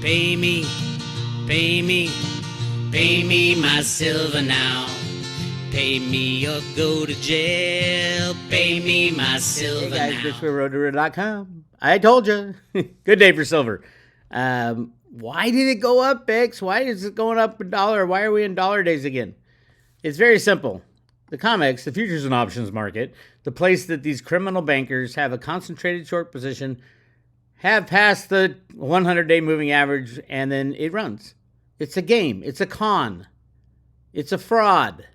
Pay me, pay me, pay me my silver now. Pay me or go to jail. Pay me my silver Hey guys, now. Bix Weir, roota.com. I told you. Good day for silver. Why did it go up, Bix? Why is it going up $1? Why are we in dollar days again? It's very simple. The comex, the futures and options market, the place that these criminal bankers have a concentrated short position, have passed the 100-day moving average, and then it runs. It's a game. It's a con. It's a fraud.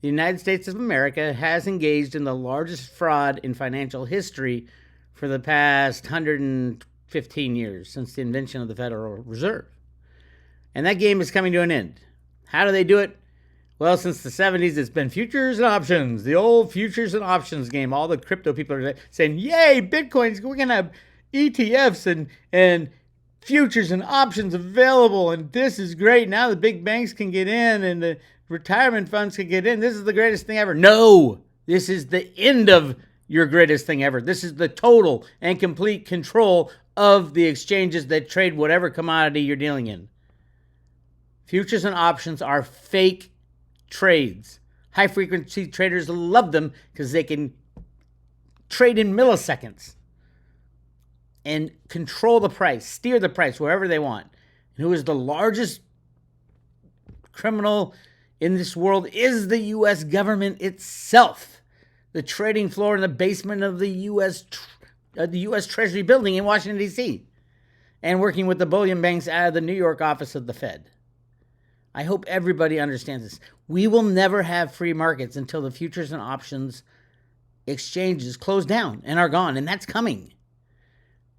The United States of America has engaged in the largest fraud in financial history for the past 115 years, since the invention of the Federal Reserve. And that game is coming to an end. How do they do it? Well, since the 70s, it's been futures and options, the old futures and options game. All the crypto people are saying, yay, Bitcoins, we're going to have ETFs and futures and options available, and this is great. Now the big banks can get in and the retirement funds can get in. This is the greatest thing ever. No, this is the end of your greatest thing ever. This is the total and complete control of the exchanges that trade whatever commodity you're dealing in. Futures and options are fake trades. High frequency traders love them because they can trade in milliseconds and control the price, steer the price wherever they want. And who is the largest criminal in this world is the U.S. government itself. The trading floor in the basement of the U.S. Treasury building in Washington, D.C., and working with the bullion banks out of the New York office of the Fed. I hope everybody understands this. We will never have free markets until the futures and options exchanges close down and are gone, and that's coming.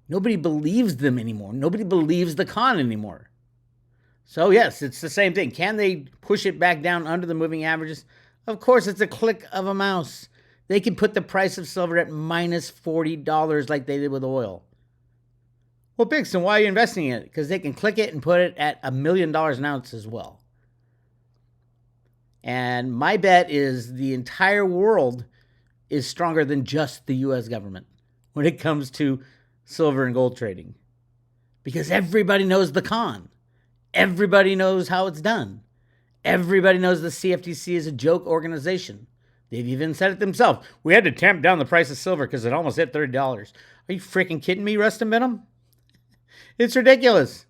Nobody believes them anymore. Nobody believes the con anymore. So yes, it's the same thing. Can they push it back down under the moving averages? Of course, it's a click of a mouse. They can put the price of silver at minus $40 like they did with oil. Well, Bix, and why are you investing in it? Because they can click it and put it at $1 million an ounce as well. And my bet is the entire world is stronger than just the U.S. government when it comes to silver and gold trading. Because everybody knows the con. Everybody knows how it's done. Everybody knows the CFTC is a joke organization. They've even said it themselves. We had to tamp down the price of silver because it almost hit $30. Are you freaking kidding me, Rustin Benham? It's ridiculous.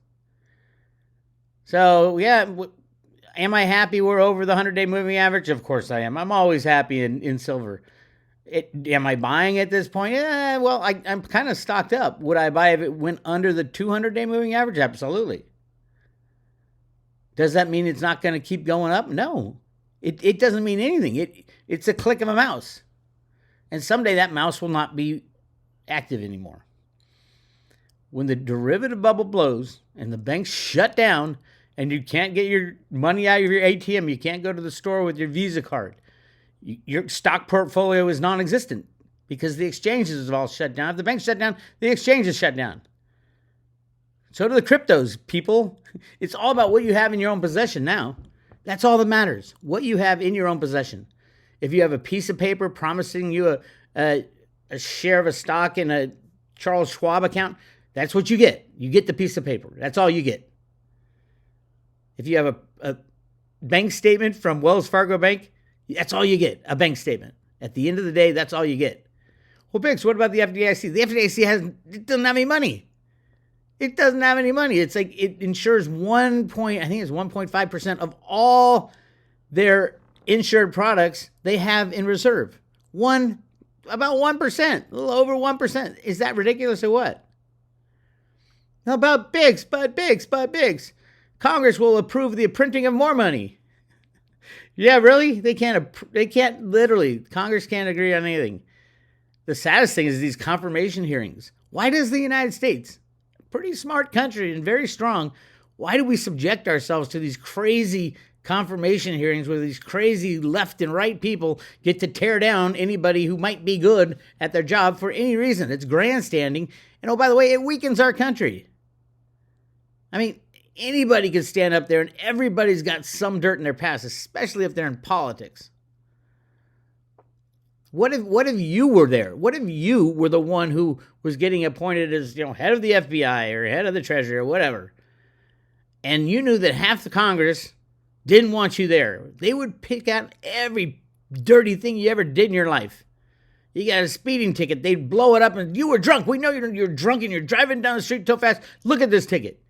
So, yeah, am I happy we're over the 100-day moving average? Of course I am. I'm always happy in silver. Am I buying at this point? Well, I'm kind of stocked up. Would I buy if it went under the 200-day moving average? Absolutely. Does that mean it's not going to keep going up? No. It doesn't mean anything. It's a click of a mouse. And someday that mouse will not be active anymore. When the derivative bubble blows and the banks shut down and you can't get your money out of your ATM, you can't go to the store with your Visa card, your stock portfolio is non-existent because the exchanges have all shut down. If the banks shut down, the exchanges shut down. So do the cryptos, people. It's all about what you have in your own possession now. That's all that matters, what you have in your own possession. If you have a piece of paper promising you a share of a stock in a Charles Schwab account, that's what you get. You get the piece of paper. That's all you get. If you have a bank statement from Wells Fargo Bank, that's all you get, a bank statement. At the end of the day, that's all you get. Well, Bix, what about the FDIC? The FDIC doesn't have any money. It doesn't have any money. It's like it insures 1.5% of all their insured products they have in reserve. About 1%, a little over 1%. Is that ridiculous or what? How about Bix? Congress will approve the printing of more money. Yeah, really? They can't literally. Congress can't agree on anything. The saddest thing is these confirmation hearings. Why does the United States, pretty smart country and very strong, why do we subject ourselves to these crazy confirmation hearings where these crazy left and right people get to tear down anybody who might be good at their job for any reason? It's grandstanding. And oh, by the way, it weakens our country. I mean, anybody can stand up there and everybody's got some dirt in their past, especially if they're in politics. What if you were there? What if you were the one who was getting appointed as, head of the FBI or head of the Treasury or whatever? and you knew that half the Congress didn't want you there, they would pick out every dirty thing you ever did in your life. You got a speeding ticket, they'd blow it up, and you were drunk. We know you're drunk and you're driving down the street too fast. Look at this ticket.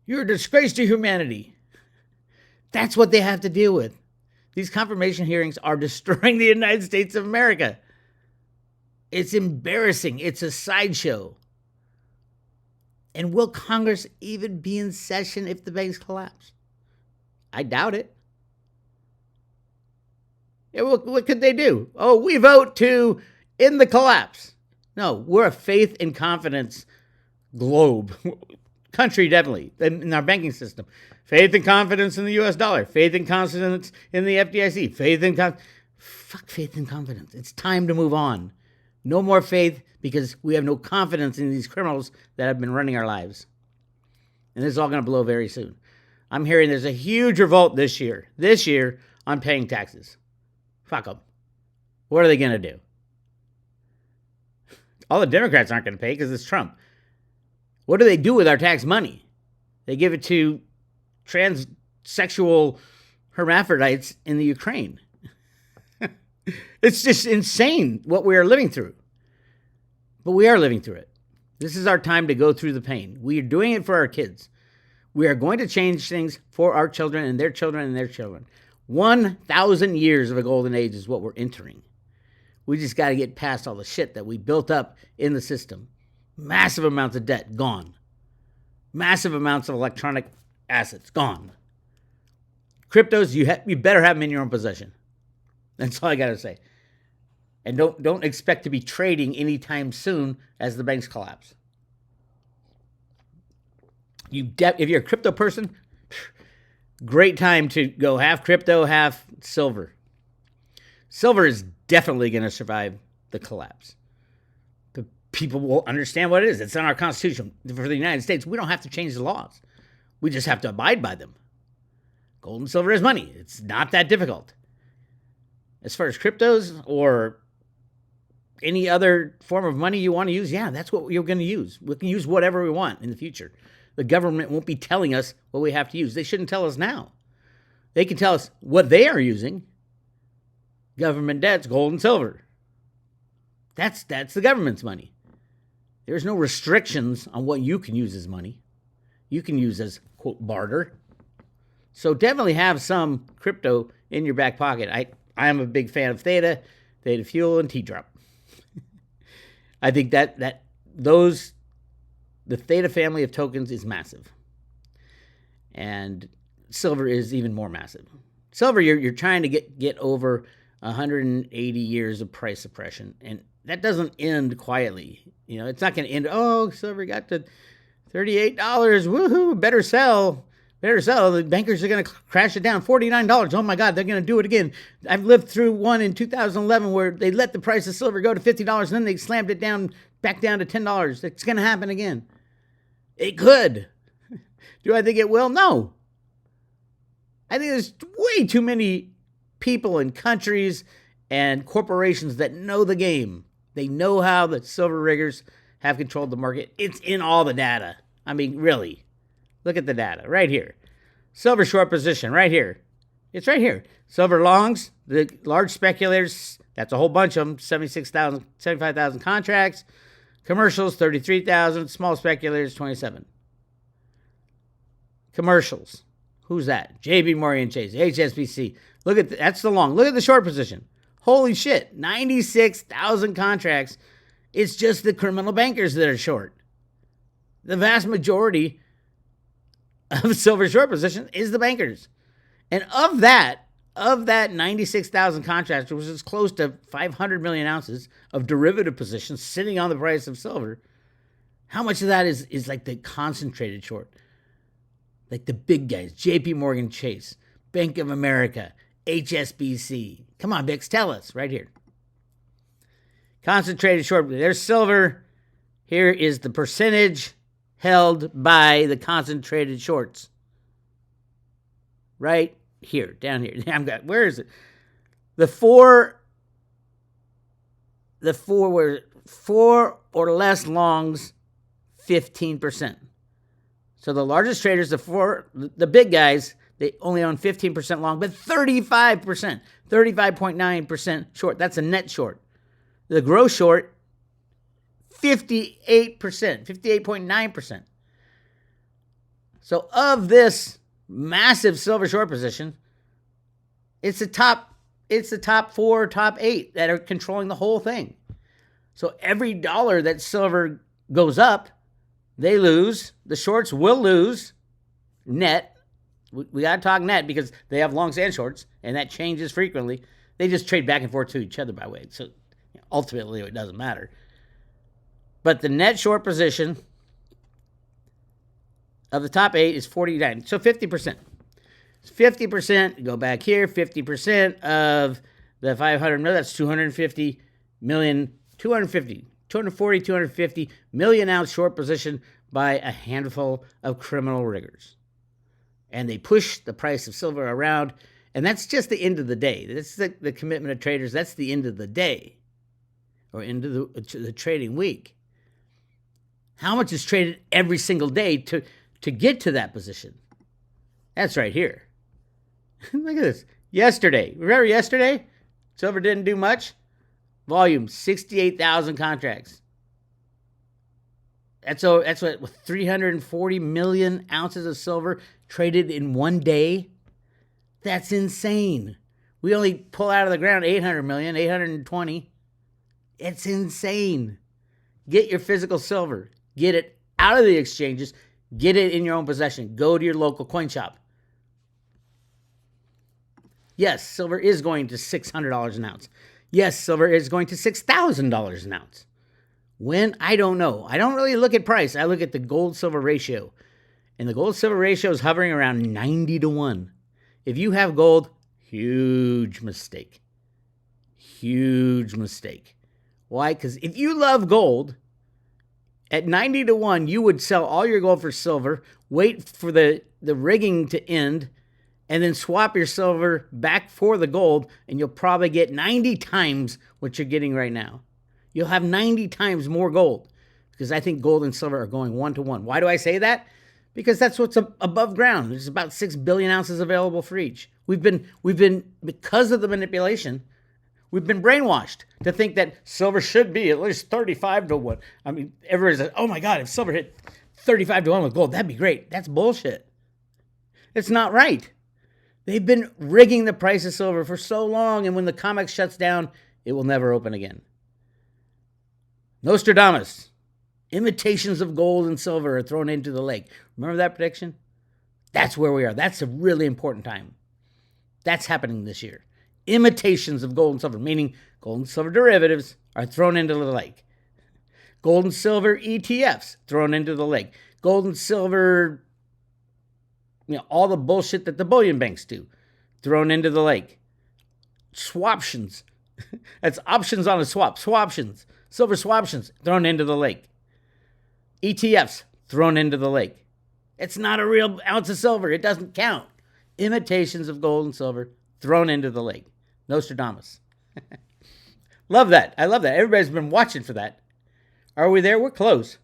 You're a disgrace to humanity. That's what they have to deal with. These confirmation hearings are destroying the United States of America. It's embarrassing. It's a sideshow. And will Congress even be in session if the banks collapse? I doubt it. Yeah, what could they do? Oh, we vote to end the collapse. No, we're a faith and confidence globe. Country, definitely, in our banking system. Faith and confidence in the U.S. dollar. Faith and confidence in the FDIC. Fuck faith and confidence. It's time to move on. No more faith because we have no confidence in these criminals that have been running our lives. And this is all going to blow very soon. I'm hearing there's a huge revolt this year on paying taxes. Fuck them. What are they going to do? All the Democrats aren't going to pay because it's Trump. What do they do with our tax money? They give it to transsexual hermaphrodites in the Ukraine. It's just insane what we are living through. But we are living through it. This is our time to go through the pain. We are doing it for our kids. We are going to change things for our children and their children and their children. 1,000 years of a golden age is what we're entering. We just got to get past all the shit that we built up in the system. Massive amounts of debt, gone. Massive amounts of electronic assets, gone. Cryptos, you better have them in your own possession. That's all I got to say. And don't expect to be trading anytime soon as the banks collapse. If you're a crypto person, great time to go half crypto, half silver. Silver is definitely going to survive the collapse. But people will understand what it is. It's in our Constitution. For the United States, we don't have to change the laws. We just have to abide by them. Gold and silver is money. It's not that difficult. As far as cryptos or any other form of money you want to use, yeah, that's what you're going to use. We can use whatever we want in the future. The government won't be telling us what we have to use. They shouldn't tell us now. They can tell us what they are using. Government debts, gold and silver. That's the government's money. There's no restrictions on what you can use as money. You can use as, quote, barter. So definitely have some crypto in your back pocket. I am a big fan of Theta and Tfuel, and T-Drop. I think that the Theta family of tokens is massive. And silver is even more massive. Silver, you're trying to get over 180 years of price suppression. And that doesn't end quietly. You know, it's not going to end, oh, silver got to $38. Woohoo, better sell. The bankers are going to crash it down. $49. Oh my God, they're going to do it again. I've lived through one in 2011 where they let the price of silver go to $50 and then they slammed it back down to $10. It's going to happen again. It could. Do I think it will? No. I think there's way too many people and countries and corporations that know the game. They know how the silver riggers have controlled the market. It's in all the data. I mean, really. Look at the data right here. Silver short position right here. It's right here. Silver longs, the large speculators, that's a whole bunch of them, 75,000 contracts. Commercials, 33,000. Small speculators, 27. Commercials. Who's that? JP Morgan Chase, HSBC. Look at that's the long. Look at the short position. Holy shit. 96,000 contracts. It's just the criminal bankers that are short. The vast majority of silver short position is the bankers. And of that 96,000 contracts, which is close to 500 million ounces of derivative positions sitting on the price of silver, how much of that is like the concentrated short? Like the big guys, JP Morgan Chase, Bank of America, HSBC. Come on, Bix, tell us right here. Concentrated short, there's silver. Here is the percentage held by the concentrated shorts. Right here, down here. Where is it? The four were 4 or less longs, 15%. So the largest traders, the big guys, they only own 15% long, but 35%, 35.9% short. That's a net short. The gross short, 58%, 58.9%. So of this massive silver short position, it's the top 4, top 8 that are controlling the whole thing. So every dollar that silver goes up, they lose. The shorts will lose net. We got to talk net because they have longs and shorts, and that changes frequently. They just trade back and forth to each other, by the way. So ultimately, it doesn't matter. But the net short position of the top 8 is 49. So 50%. 50%, go back here, 50% of the 500 million, that's 250 million, 240, 250 million ounce short position by a handful of criminal riggers. And they push the price of silver around, and that's just the end of the day. That's the commitment of traders. That's the end of the day, or end of the trading week. How much is traded every single day to get to that position? That's right here. Look at this. Yesterday, remember yesterday? Silver didn't do much. Volume, 68,000 contracts. That's what 340 million ounces of silver traded in one day. That's insane. We only pull out of the ground 800 million, 820. It's insane. Get your physical silver. Get it out of the exchanges. Get it in your own possession. Go to your local coin shop. Yes, silver is going to $600 an ounce. Yes, silver is going to $6,000 an ounce. When? I don't know. I don't really look at price. I look at the gold-silver ratio. And the gold-silver ratio is hovering around 90 to 1. If you have gold, huge mistake. Huge mistake. Why? Because if you love gold, at 90 to 1, you would sell all your gold for silver, wait for the rigging to end, and then swap your silver back for the gold, and you'll probably get 90 times what you're getting right now. You'll have 90 times more gold, because I think gold and silver are going 1 to 1. Why do I say that? Because that's what's above ground. There's about 6 billion ounces available for each. We've been because of the manipulation, we've been brainwashed to think that silver should be at least 35 to 1. I mean, everybody's like, oh my God, if silver hit 35 to 1 with gold, that'd be great. That's bullshit. It's not right. They've been rigging the price of silver for so long, and when the comex shuts down, it will never open again. Nostradamus. Imitations of gold and silver are thrown into the lake. Remember that prediction? That's where we are. That's a really important time. That's happening this year. Imitations of gold and silver, meaning gold and silver derivatives, are thrown into the lake. Gold and silver ETFs thrown into the lake. Gold and silver, all the bullshit that the bullion banks do, thrown into the lake. Swaptions. That's options on a swap. Swaptions. Silver swaptions thrown into the lake. ETFs thrown into the lake. It's not a real ounce of silver. It doesn't count. Imitations of gold and silver thrown into the lake. Nostradamus. Love that. I love that. Everybody's been watching for that. Are we there? We're close.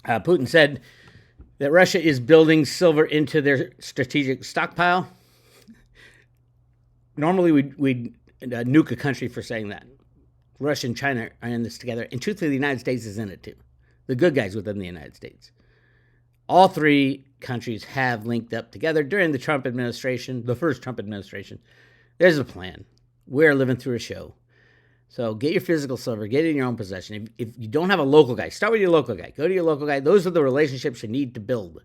Putin said that Russia is building silver into their strategic stockpile. Normally, we'd nuke a country for saying that. Russia and China are in this together, and truthfully, the United States is in it too. The good guys within the United States. All three countries have linked up together during the Trump administration, the first Trump administration. There's a plan. We're living through a show. So get your physical silver, get it in your own possession. If you don't have a local guy, start with your local guy. Go to your local guy. Those are the relationships you need to build,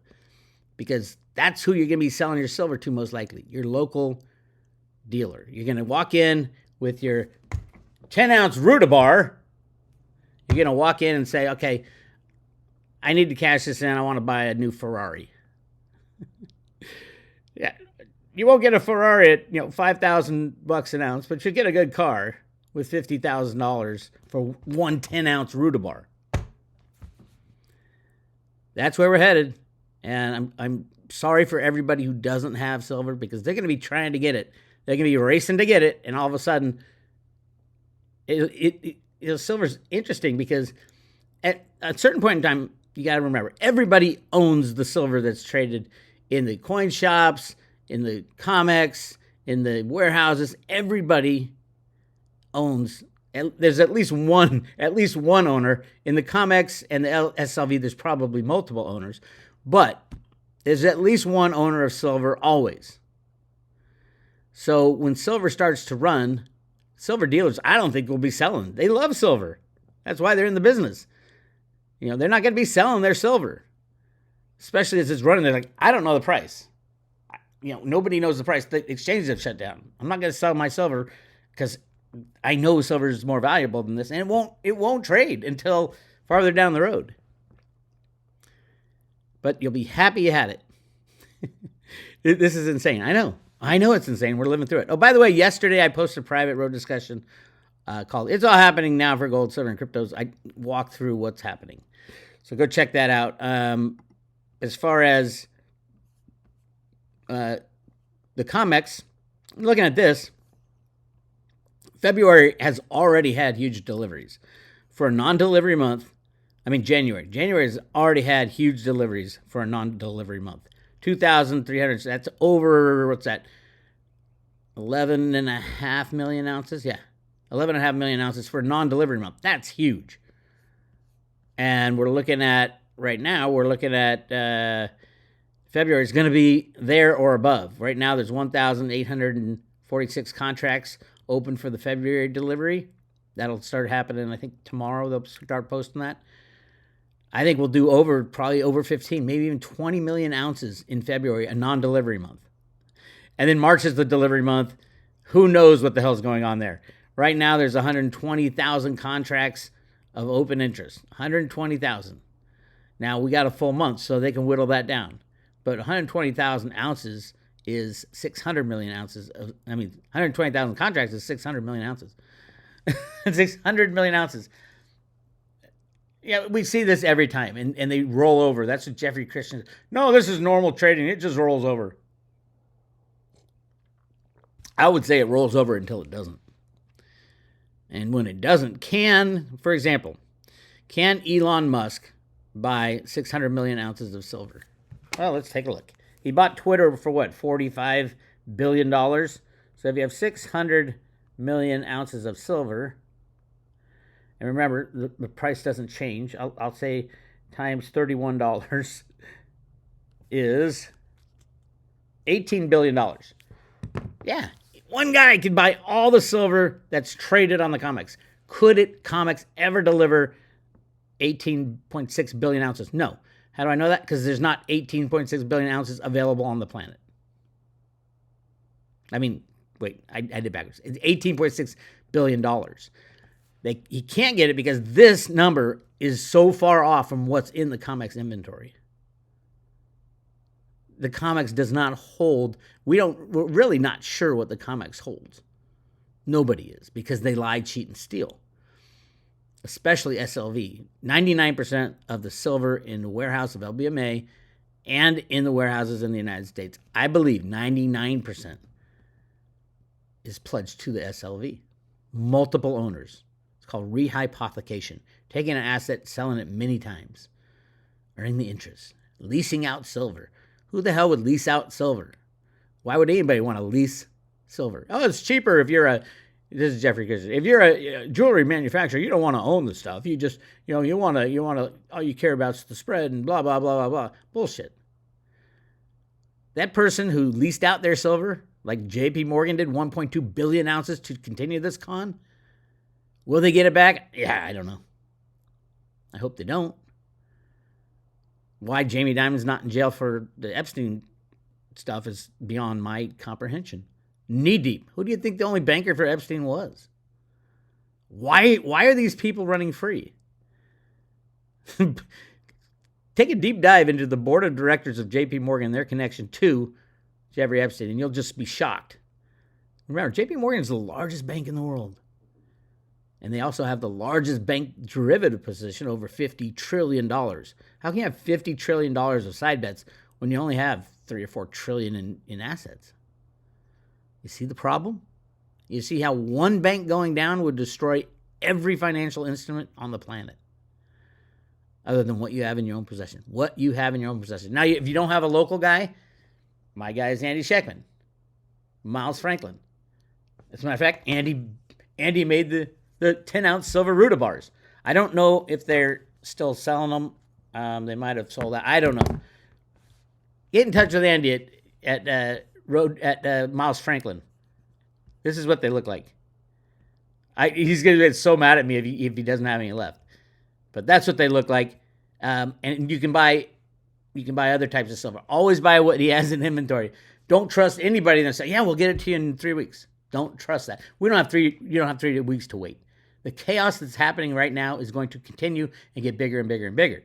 because that's who you're going to be selling your silver to most likely, your local dealer. You're going to walk in with your 10-ounce roota bar. You're going to walk in and say, okay, I need to cash this in. I want to buy a new Ferrari. Yeah, you won't get a Ferrari at $5,000 an ounce, but you'll get a good car with $50,000 for one 10-ounce roota bar. That's where we're headed, and I'm sorry for everybody who doesn't have silver, because they're going to be trying to get it. They're going to be racing to get it, and all of a sudden, silver's interesting because at a certain point in time, You got to remember, everybody owns the silver that's traded in the coin shops, in the comex, in the warehouses. Everybody owns. There's at least one owner in the comex and the SLV. There's probably multiple owners, but there's at least one owner of silver always. So when silver starts to run, silver dealers, I don't think will be selling. They love silver. That's why they're in the business. They're not going to be selling their silver, especially as it's running. They're like, I don't know the price. Nobody knows the price. The exchanges have shut down. I'm not going to sell my silver because I know silver is more valuable than this, and it won't trade until farther down the road. But you'll be happy you had it. This is insane. I know it's insane. We're living through it. Oh, by the way, yesterday I posted a private road discussion called It's All Happening Now for Gold, Silver, and Cryptos. I walked through what's happening. So go check that out. As far as the comex, looking at this, February has already had huge deliveries. For a non-delivery month, January. January has already had huge deliveries for a non-delivery month. 2,300, that's over, what's that? 11.5 million ounces? Yeah, 11.5 million ounces for a non-delivery month. That's huge. And we're looking at, right now, February is going to be there or above. Right now, there's 1,846 contracts open for the February delivery. That'll start happening, I think, tomorrow. They'll start posting that. I think we'll do probably over 15, maybe even 20 million ounces in February, a non-delivery month. And then March is the delivery month. Who knows what the hell's going on there? Right now, there's 120,000 contracts of open interest. 120,000. Now, we got a full month, so they can whittle that down. But 120,000 ounces is 600 million ounces. 120,000 contracts is 600 million ounces. 600 million ounces. Yeah, we see this every time, and they roll over. That's what Jeffrey Christian says. No, this is normal trading. It just rolls over. I would say it rolls over until it doesn't. And when it doesn't, for example, can Elon Musk buy 600 million ounces of silver? Well, let's take a look. He bought Twitter for what, $45 billion? So if you have 600 million ounces of silver, and remember, the price doesn't change. I'll say times $31 is $18 billion. Yeah, one guy could buy all the silver that's traded on the comex. Could comex ever deliver 18.6 billion ounces? No. How do I know that? Because there's not 18.6 billion ounces available on the planet. I did backwards. It's $18.6 billion. He can't get it because this number is so far off from what's in the comex inventory. The comex does not hold. We're really not sure what the comex holds. Nobody is, because they lie, cheat, and steal. Especially SLV. 99% of the silver in the warehouse of LBMA and in the warehouses in the United States, I believe 99% is pledged to the SLV. Multiple owners. It's called rehypothecation. Taking an asset, selling it many times. Earning the interest. Leasing out silver. Who the hell would lease out silver? Why would anybody want to lease silver? Oh, it's cheaper if you're this is Jeffrey Christian. If you're a jewelry manufacturer, you don't want to own the stuff. You just, you want to, all you care about is the spread and blah, blah, blah, blah, blah. Bullshit. That person who leased out their silver, like JP Morgan did, 1.2 billion ounces to continue this con, will they get it back? Yeah, I don't know. I hope they don't. Why Jamie Dimon's not in jail for the Epstein stuff is beyond my comprehension. Knee deep. Who do you think the only banker for Epstein was? Why are these people running free? Take a deep dive into the board of directors of JP Morgan and their connection to Jeffrey Epstein, and you'll just be shocked. Remember, JP Morgan is the largest bank in the world. And they also have the largest bank derivative position, over $50 trillion. How can you have $50 trillion of side bets when you only have $3 or $4 trillion in assets? You see the problem? You see how one bank going down would destroy every financial instrument on the planet. other than what you have in your own possession. What you have in your own possession. Now, if you don't have a local guy, my guy is Andy Scheckman, Miles Franklin. As a matter of fact, Andy made the 10-ounce silver roota bars. I don't know if they're still selling them. They might have sold out. I don't know. Get in touch with Andy at Miles Franklin. This is what they look like. He's going to get so mad at me if he doesn't have any left. But that's what they look like. And you can buy other types of silver. Always buy what he has in inventory. Don't trust anybody that say, "Yeah, we'll get it to you in 3 weeks." Don't trust that. You don't have 3 weeks to wait. The chaos that's happening right now is going to continue and get bigger and bigger and bigger.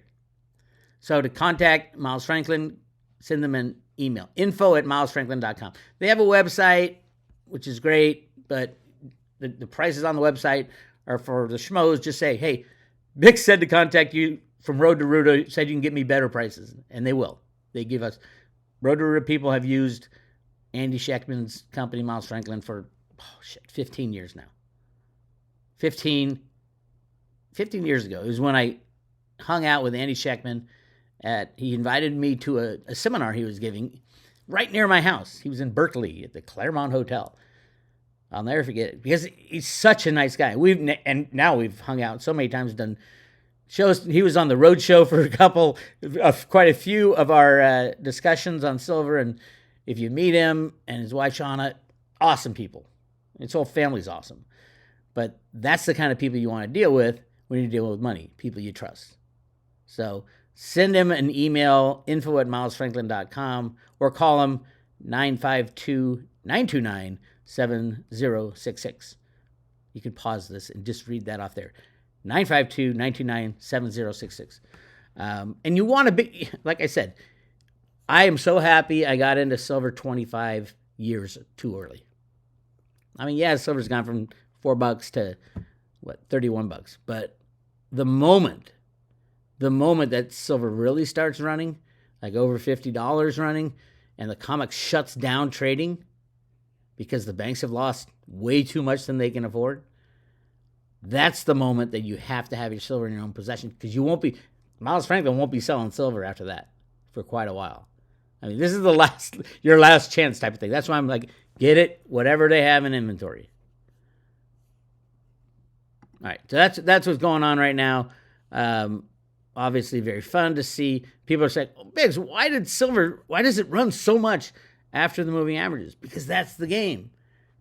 So to contact Miles Franklin, send them an email, info@milesfranklin.com. They have a website, which is great, but the prices on the website are for the schmoes. Just say, "Hey, Bix said to contact you from Road to Roota, said you can get me better prices." And they will. They give us, Road to Roota people have used Andy Scheckman's company, Miles Franklin, for 15 years now. 15 years ago. It was when I hung out with Andy Scheckman. He invited me to a seminar he was giving right near my house. He was in Berkeley at the Claremont Hotel. I'll never forget it because he's such a nice guy. Now we've hung out so many times, done shows. He was on the road show for quite a few of our discussions on silver. And if you meet him and his wife Shauna, awesome people. His whole family's awesome. But that's the kind of people you want to deal with when you deal with money, people you trust. So send him an email, info@milesfranklin.com, or call him 952-929-7066. You can pause this and just read that off there. 952-929-7066. And you want to be, like I said, I am so happy I got into silver 25 years too early. I mean, yeah, silver's gone from $4 to $31. But the moment that silver really starts running, like over $50 running, and the comex shuts down trading because the banks have lost way too much than they can afford, that's the moment that you have to have your silver in your own possession, because Miles Franklin won't be selling silver after that for quite a while. I mean, this is your last chance type of thing. That's why I'm like, get it, whatever they have in inventory. All right, so that's what's going on right now. Obviously, very fun to see. People are saying, "Oh, Biggs, why does it run so much after the moving averages?" Because that's the game.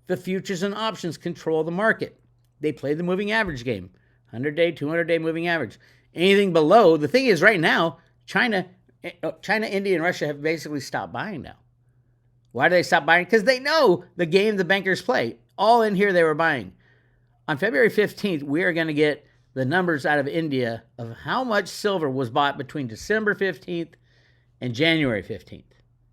The futures and options control the market. They play the moving average game. 100-day, 200-day moving average. Anything below, the thing is right now, China, India, and Russia have basically stopped buying now. Why do they stop buying? Because they know the game the bankers play. All in here they were buying. On February 15th, we are going to get the numbers out of India of how much silver was bought between December 15th and January 15th.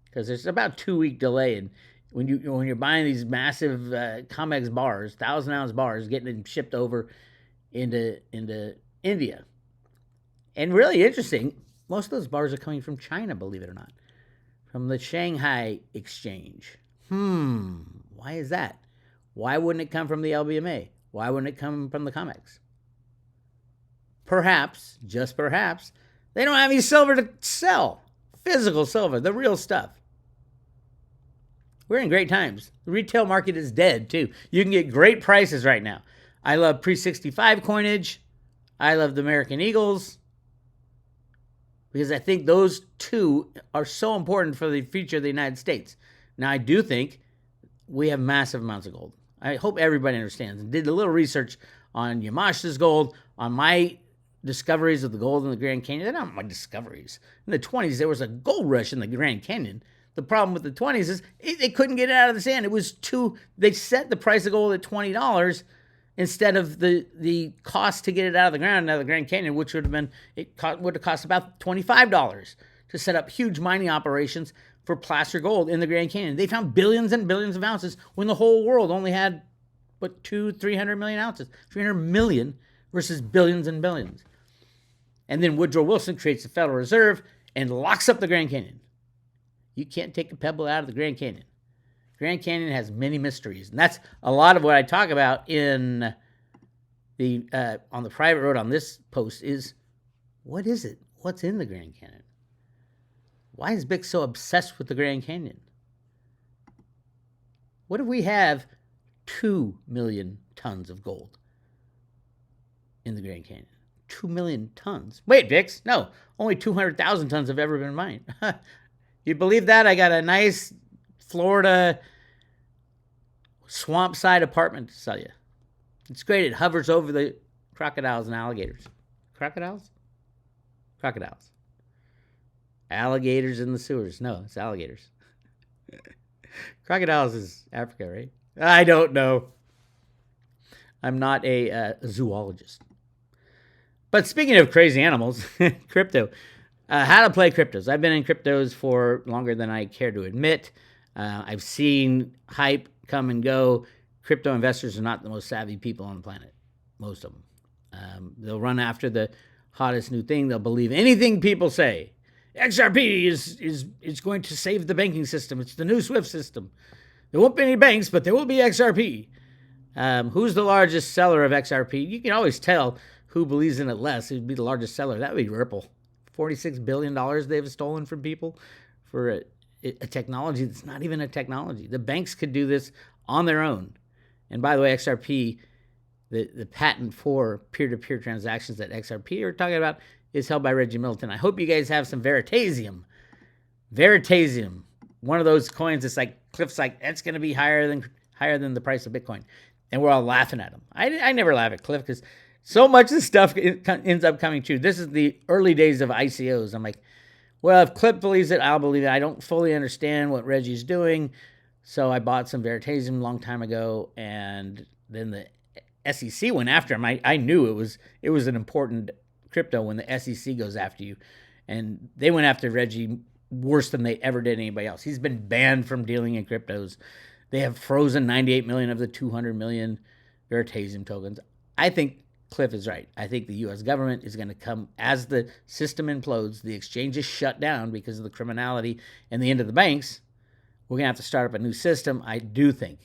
Because there's about a 2-week delay. And when you're buying these massive comex bars, 1,000-ounce bars, getting them shipped over into India. And really interesting, most of those bars are coming from China, believe it or not. From the Shanghai exchange. Why is that? Why wouldn't it come from the LBMA? Why wouldn't it come from the comex? Perhaps, just perhaps, they don't have any silver to sell. Physical silver, the real stuff. We're in great times. The retail market is dead, too. You can get great prices right now. I love pre-65 coinage. I love the American Eagles. Because I think those two are so important for the future of the United States. Now, I do think we have massive amounts of gold. I hope everybody understands. Did a little research on Yamashita's gold, on my discoveries of the gold in the Grand Canyon. They're not my discoveries. In the 20s, there was a gold rush in the Grand Canyon. The problem with the 20s is they couldn't get it out of the sand. It was they set the price of gold at $20 instead of the cost to get it out of the ground, out of the Grand Canyon, which would have cost about $25 to set up huge mining operations for placer gold in the Grand Canyon. They found billions and billions of ounces when the whole world only had, 300 million ounces. 300 million versus billions and billions. And then Woodrow Wilson creates the Federal Reserve and locks up the Grand Canyon. You can't take a pebble out of the Grand Canyon. Grand Canyon has many mysteries. And that's a lot of what I talk about in on the private road on this post is What is it? What's in the Grand Canyon? Why is Bix so obsessed with the Grand Canyon? What if we have 2 million tons of gold in the Grand Canyon? 2 million tons. Wait, Bix, no, only 200,000 tons have ever been mined. You believe that? I got a nice Florida swamp side apartment to sell you. It's great. It hovers over the crocodiles and alligators. Crocodiles? Crocodiles. Alligators in the sewers. No, it's alligators. Crocodiles is Africa, right? I don't know. I'm not a zoologist. But speaking of crazy animals, crypto. How to play cryptos. I've been in cryptos for longer than I care to admit. I've seen hype come and go. Crypto investors are not the most savvy people on the planet. Most of them. They'll run after the hottest new thing. They'll believe anything people say. XRP is going to save the banking system. It's the new SWIFT system. There won't be any banks, but there will be XRP. Who's the largest seller of XRP? You can always tell who believes in it less. It would be the largest seller. That would be Ripple. $46 billion they've stolen from people for a technology that's not even a technology. The banks could do this on their own. And by the way, XRP, the patent for peer-to-peer transactions that XRP are talking about is held by Reggie Middleton. I hope you guys have some Veritasium. Veritasium, one of those coins that's like Cliff's like, that's going to be higher than the price of Bitcoin. And we're all laughing at him. I never laugh at Cliff because so much of the stuff ends up coming true. This is the early days of ICOs. I'm like, well, if Cliff believes it, I'll believe it. I don't fully understand what Reggie's doing. So I bought some Veritasium a long time ago. And then the SEC went after him. I knew it was an important crypto when the SEC goes after you. And they went after Reggie worse than they ever did anybody else. He's been banned from dealing in cryptos. They have frozen 98 million of the 200 million Veritasium tokens. I think Cliff is right. I think the U.S. government is going to come as the system implodes, the exchanges shut down because of the criminality and the end of the banks. We're going to have to start up a new system. I do think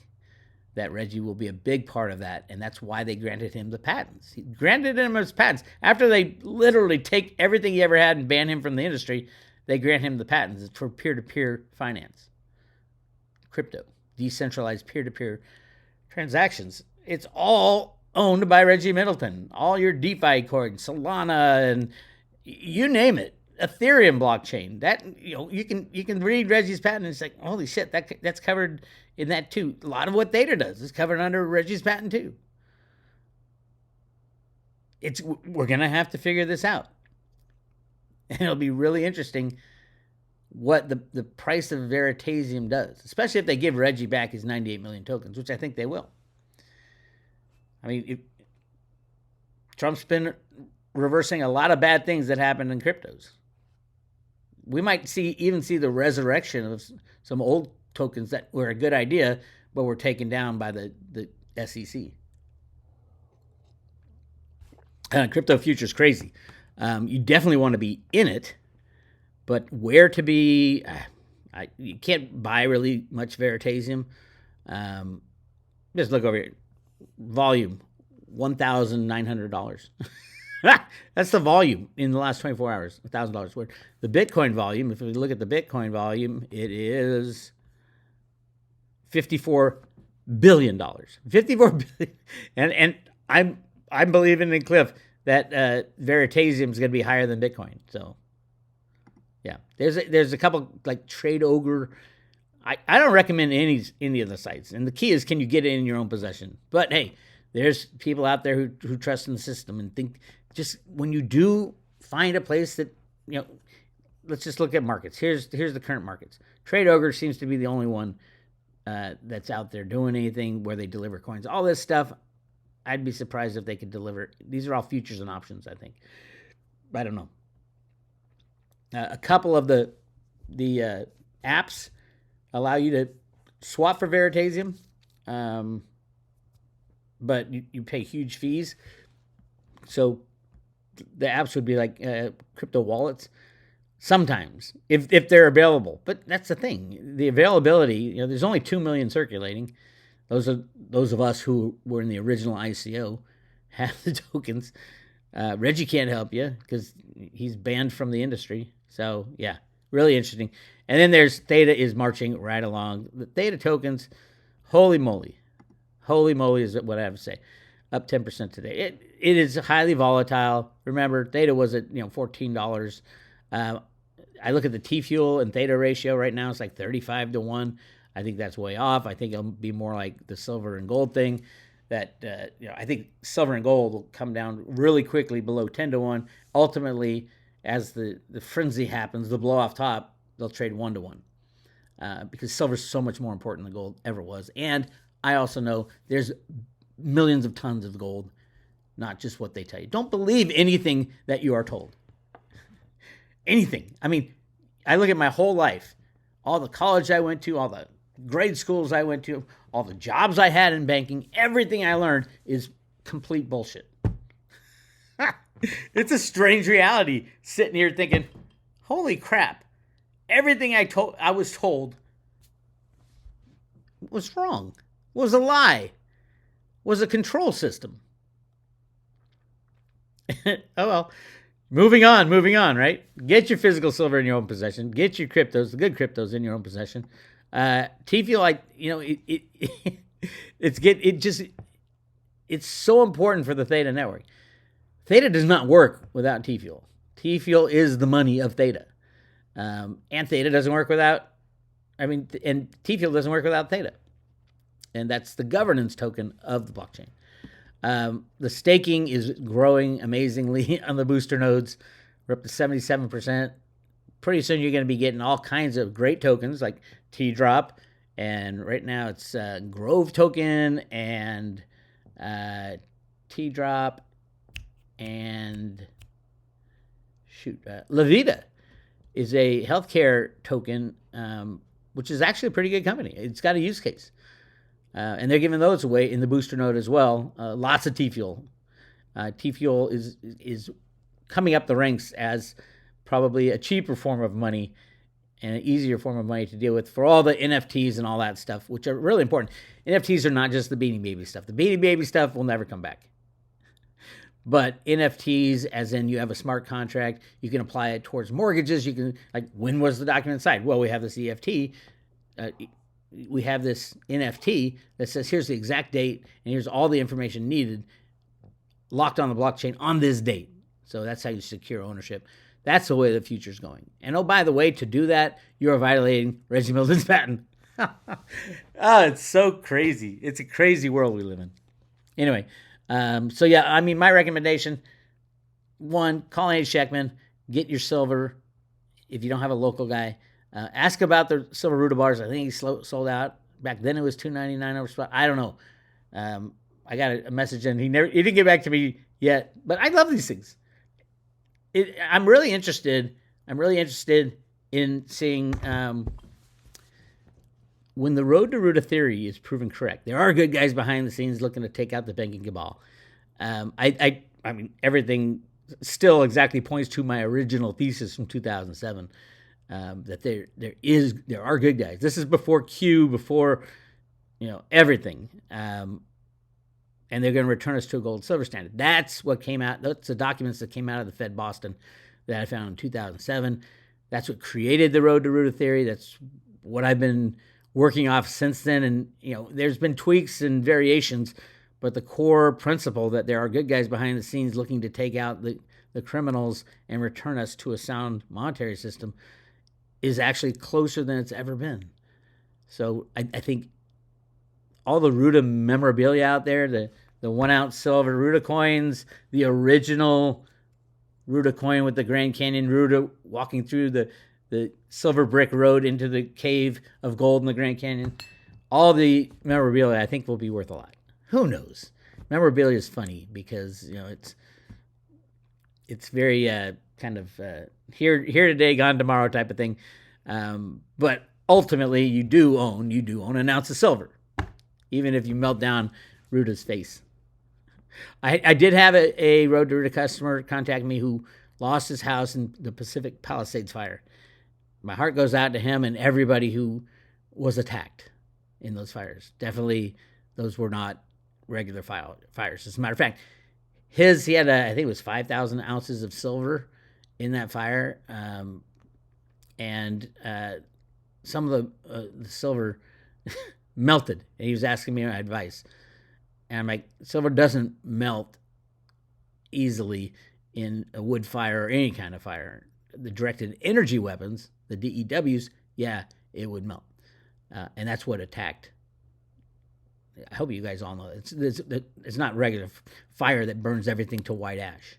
that Reggie will be a big part of that, and that's why they granted him the patents. He granted him his patents. After they literally take everything he ever had and ban him from the industry, they grant him the patents. It's for peer-to-peer finance. Crypto. Decentralized peer-to-peer transactions. It's all owned by Reggie Middleton. All your DeFi coins, Solana, and you name it. Ethereum blockchain. That you can read Reggie's patent and it's like, holy shit, that's covered in that too. A lot of what Theta does is covered under Reggie's patent too. We're gonna have to figure this out. And it'll be really interesting what the price of Veritasium does, especially if they give Reggie back his 98 million tokens, which I think they will. I mean, Trump's been reversing a lot of bad things that happened in cryptos. We might even see the resurrection of some old tokens that were a good idea, but were taken down by the SEC. Crypto future is crazy. You definitely want to be in it, but where to be? You can't buy really much Veritasium. Just look over here. Volume, $1,900. That's the volume in the last 24 hours, $1,000 worth. The Bitcoin volume, if we look at the Bitcoin volume, it is $54 billion. $54 billion. And I'm believing in Cliff that Veritasium is going to be higher than Bitcoin. So, yeah, there's a couple like Trade Ogre. I don't recommend any of the sites. And the key is, can you get it in your own possession? But hey, there's people out there who trust in the system and think, just when you do find a place that, let's just look at markets. Here's the current markets. Trade Ogre seems to be the only one that's out there doing anything where they deliver coins. All this stuff, I'd be surprised if they could deliver. These are all futures and options, I think. I don't know. A couple of the apps allow you to swap for Veritasium, but you pay huge fees. So the apps would be like crypto wallets sometimes, if they're available. But that's the thing. The availability, there's only 2 million circulating. Those of us who were in the original ICO have the tokens. Reggie can't help you because he's banned from the industry. So, yeah, really interesting. And then there's Theta is marching right along. The Theta tokens, holy moly. Holy moly is what I have to say. Up 10% today. It is highly volatile. Remember, Theta was at $14. I look at the Tfuel and Theta ratio right now. It's like 35-1. I think that's way off. I think it'll be more like the silver and gold thing. That I think silver and gold will come down really quickly below 10-1. Ultimately, as the frenzy happens, the blow off top, they'll trade 1-1 because silver is so much more important than gold ever was. And I also know there's millions of tons of gold, not just what they tell you. Don't believe anything that you are told. Anything. I mean, I look at my whole life, all the college I went to, all the grade schools I went to, all the jobs I had in banking, everything I learned is complete bullshit. It's a strange reality sitting here thinking, holy crap, everything I was told was wrong, was a lie, was a control system. Oh well. Moving on, right? Get your physical silver in your own possession. Get your cryptos, the good cryptos, in your own possession. T-Fuel, it's so important for the Theta network. Theta does not work without T-Fuel. T-Fuel is the money of Theta. And Theta doesn't work without, and T-Fuel doesn't work without Theta. And that's the governance token of the blockchain. The staking is growing amazingly on the booster nodes. We're up to 77%. Pretty soon you're going to be getting all kinds of great tokens like T-Drop. And right now it's Grove token and T-Drop and Levita is a healthcare token, which is actually a pretty good company. It's got a use case. And they're giving those away in the booster node as well. Lots of T-Fuel. T-Fuel is coming up the ranks as probably a cheaper form of money and an easier form of money to deal with for all the NFTs and all that stuff, which are really important. NFTs are not just the Beanie Baby stuff. The Beanie Baby stuff will never come back. But NFTs, as in you have a smart contract, you can apply it towards mortgages. You can, like, when was the document signed? Well, we have this EFT. We have this NFT that says here's the exact date and here's all the information needed locked on the blockchain on this date. So that's how you secure ownership. That's the way the future's going. And oh, by the way, to do that, you're violating Reggie Milton's patent. It's so crazy. It's a crazy world we live in. Anyway, so yeah, my recommendation, one, call Andy Scheckman, get your silver if you don't have a local guy. Ask about the silver roota bars. I think he sold out. Back then it was $2.99 over spot. I don't know. I got a message and he didn't get back to me yet. But I love these things. I'm really interested in seeing when the road to roota theory is proven correct. There are good guys behind the scenes looking to take out the banking cabal. Everything still exactly points to my original thesis from 2007. That there are good guys. This is before Q, before everything, and they're going to return us to a gold silver standard. That's what came out. That's the documents that came out of the Fed Boston that I found in 2007. That's what created the road to roota theory. That's what I've been working off since then. And there's been tweaks and variations, but the core principle that there are good guys behind the scenes looking to take out the criminals and return us to a sound monetary system is actually closer than it's ever been. So I think all the roota memorabilia out there, the 1 ounce silver roota coins, the original roota coin with the Grand Canyon roota walking through the silver brick road into the cave of gold in the Grand Canyon, all the memorabilia I think will be worth a lot. Who knows? Memorabilia is funny because it's very kind of here today, gone tomorrow type of thing. But ultimately, you do own an ounce of silver, even if you melt down Ruta's face. I did have a Road to Roota customer contact me who lost his house in the Pacific Palisades fire. My heart goes out to him and everybody who was attacked in those fires. Definitely, those were not regular fires. As a matter of fact, He had, I think it was 5,000 ounces of silver in that fire. And some of the silver melted. And he was asking me my advice. And I'm like, silver doesn't melt easily in a wood fire or any kind of fire. The directed energy weapons, the DEWs, yeah, it would melt. And that's what attacked. I hope you guys all know it's not regular fire that burns everything to white ash.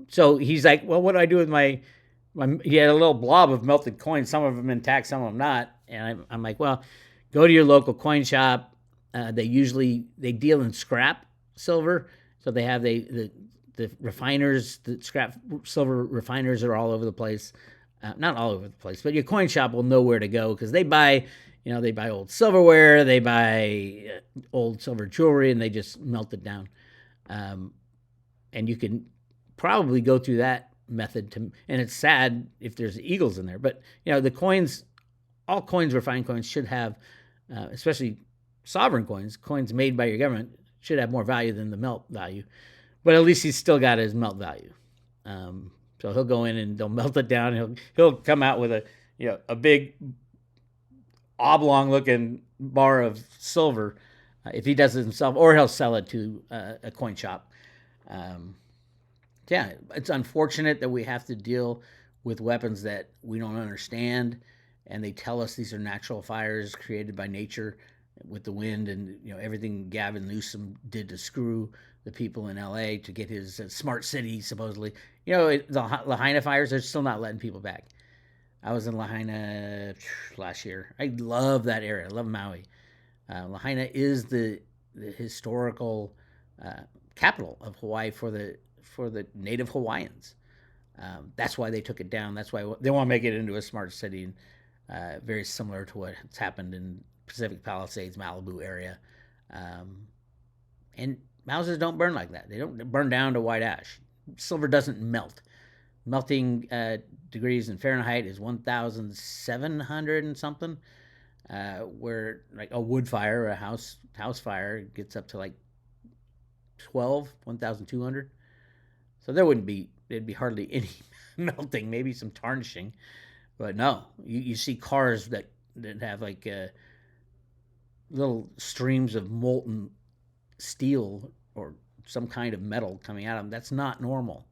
So he's like, well, what do I do with my he had a little blob of melted coins, some of them intact, some of them not. And I'm like, well, go to your local coin shop. They deal in scrap silver. So they have the refiners, the scrap silver refiners are all over the place. Not all over the place, but your coin shop will know where to go because they buy old silverware, they buy old silver jewelry, and they just melt it down. And you can probably go through that method and it's sad if there's eagles in there, but the coins, all coins, refined coins should have, especially sovereign coins made by your government, should have more value than the melt value. But at least he's still got his melt value. So he'll go in and they'll melt it down. He'll come out with a big oblong looking bar of silver if he does it himself, or he'll sell it to a coin shop. Yeah, it's unfortunate that we have to deal with weapons that we don't understand, and they tell us these are natural fires created by nature with the wind and everything Gavin Newsom did to screw the people in LA to get his smart city, supposedly. The Lahaina fires are still not letting people back. I was in Lahaina last year. I love that area. I love Maui. Lahaina is the historical capital of Hawaii for the native Hawaiians. That's why they took it down. That's why they want to make it into a smart city, very similar to what's happened in Pacific Palisades, Malibu area. And houses don't burn like that. They don't burn down to white ash. Silver doesn't melt. Melting degrees in Fahrenheit is 1,700 and something, where like a wood fire or a house fire gets up to like 1,200. So there'd be hardly any melting, maybe some tarnishing, but no, you see cars that have like little streams of molten steel or some kind of metal coming out of them. That's not normal.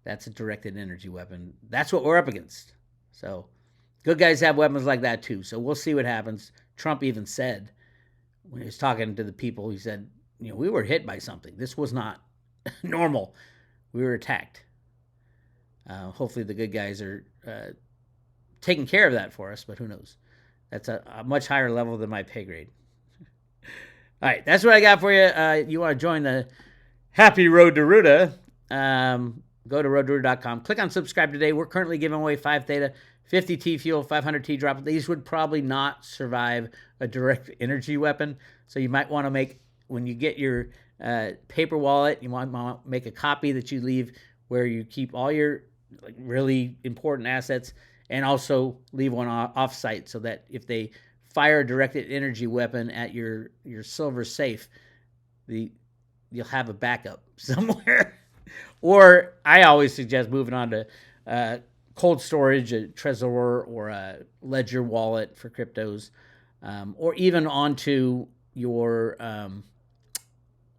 That's a directed energy weapon. That's what we're up against. So good guys have weapons like that too. So we'll see what happens. Trump even said, when he was talking to the people, he said, we were hit by something. This was not normal. We were attacked. Hopefully the good guys are taking care of that for us, but who knows? That's a much higher level than my pay grade. All right, that's what I got for you. You want to join the happy road to Roota, go to roadtoruta.com. Click on subscribe today. We're currently giving away 5 Theta, 50 T-Fuel, 500 T-Drop. These would probably not survive a direct energy weapon, so you might want to make, when you get your paper wallet, you might want to make a copy that you leave where you keep all your really important assets, and also leave one off-site so that if they fire a directed energy weapon at your silver safe, you'll have a backup somewhere. Or I always suggest moving on to cold storage, a Trezor or a Ledger wallet for cryptos, or even onto your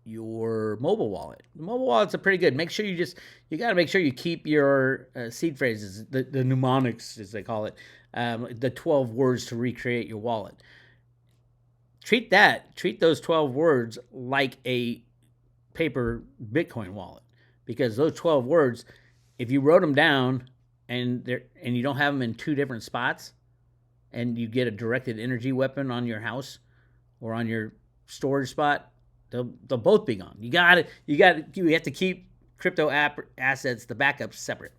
mobile wallet. The mobile wallets are pretty good. Make sure you got to make sure you keep your seed phrases, the mnemonics as they call it, the 12 words to recreate your wallet. Treat those 12 words like a paper Bitcoin wallet, because those 12 words, if you wrote them down and you don't have them in 2 different spots, and you get a directed energy weapon on your house or on your storage spot, they'll both be gone. You have to keep crypto assets, the backups, separate.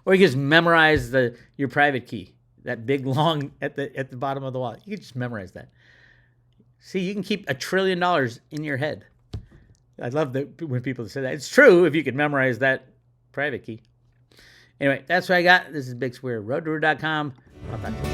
Or you just memorize your private key, that big long at the bottom of the wallet. You can just memorize that. See, you can keep $1 trillion in your head. I love when people say that. It's true if you can memorize that private key. Anyway, that's what I got. This is Bix Weir, roadtoruta.com. I'll talk to you.